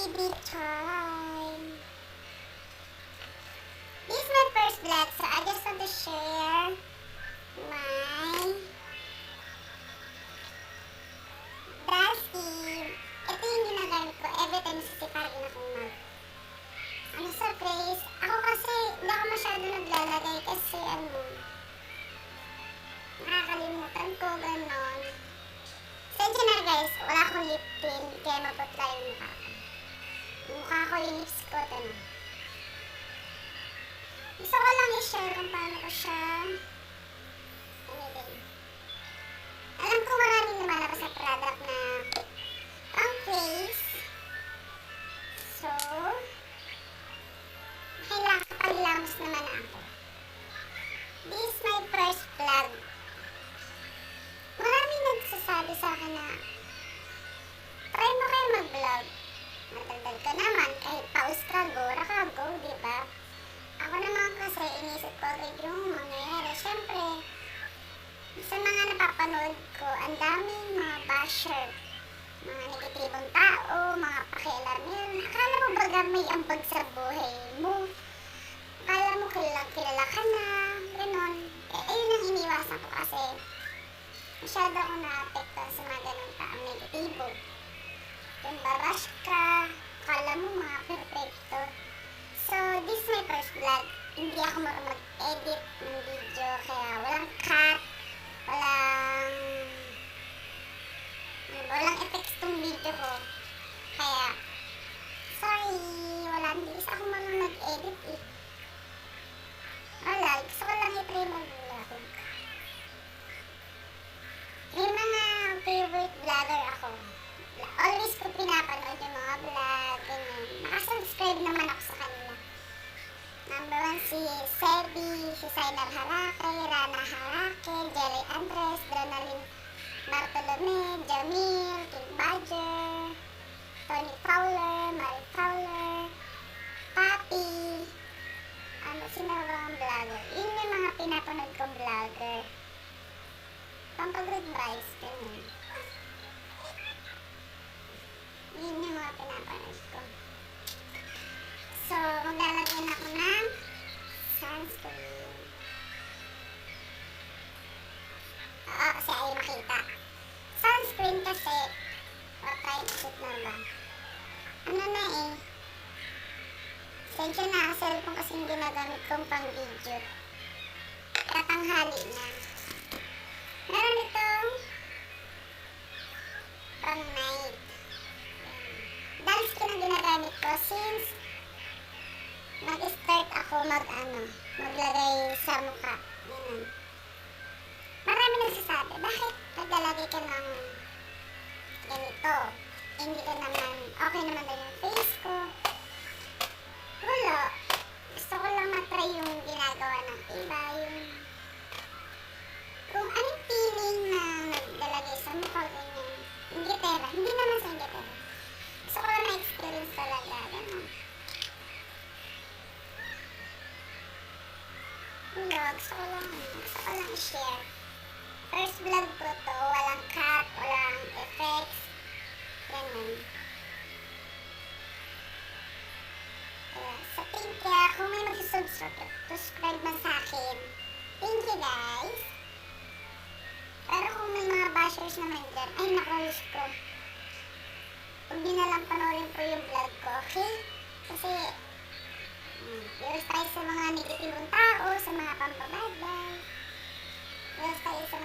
baby time. This is my first vlog, so I just want to share my dressing. Ito yung ginagamit ko every time sisipagin akong surprise. Ako kasi, hindi ako masyado naglalagay kasi nakakalimutan ko, ganon. Sensya na guys, wala akong lip tint, kaya maputla yung mukha ko. Yung mukha ko, yung lips ko, tanong. Gusto ko lang i-share kung paano ko siya anyway. Alam ko maraming lumalabas na product na pang face. So, nakilamos naman ako. This is my first vlog. Maraming nagsasabi sa akin na try mo kayo mag-vlog. Matandal ka naman, kahit pause ka, go, diba? Ako naman kasi inisip ko agad yung mangyayari. Siyempre, sa mga napapanood ko, ang daming mga basher, mga negatibong tao, mga pakialamin. Akala mo baga may ambag sa buhay mo. Akala mo kilala ka na, gano'n. Ayun ang iniwasan ko kasi masyado akong na-apekto sa mga ganun taong negatibo. Yung babash ka, akala mo mga perfecto. So, this is my first vlog. Hindi ako marunong mag-edit ng video, kaya walang cut, walang effects tong video ko. Kaya, sorry, hindi isa ako marunong mag-edit eh. Wala, gusto ko lang i-try mag-vlog. Yung mga favorite vlogger ako, always ko pinapanood yung mga vlog, ganyan. Nakasubscribe naman ako sa kanila. Number 1 si Sebi, si Sainer Harake, Rana Harake, Jelly Andres, Dronalyn Bartolome, Jamil, King Badger, Tony Fowler, Marie Fowler, Papi, sino ba ang vlogger? Yun yung mga pinapanood kong vlogger. Pampagod Bryce, ganun. Yun yung mga pinapanood ko. So, maglalagyan ako ng sunscreen. Oo, kasi ayaw makita. Sunscreen kasi, try isip na ba? Ano na eh? Sensya na, cellphone kasi yung ginagamit kong pang video. Katanghali na. Meron itong pang night. Dahil skin ang ginagamit ko since nag-start ako maglagay sa mukha. Ganun. Marami nagsasabi, bakit naglalagay ka ng ganito? Hindi ka naman, okay naman din yung face ko. Wala. Gusto ko lang matry yung ginagawa ng iba, yung kung anong feeling na naglalagay sa mukha, ganyan. Ingitera. Hindi naman sa ingitera. Gusto ko lang na-experience talaga. Ganun. Gusto ko lang i-share. First vlog ko to. Walang cut, walang effects. Ganun. So, thank you. Kung may mag-subscribe man sa akin, thank you guys. Pero kung may mga bashers naman dyan, ay naku, ko. Huwag din na lang panoorin po yung vlog ko, okay? Kasi, iwas tayo sa mga negatibong tao, sa mga pampabagay. Iwas tayo sa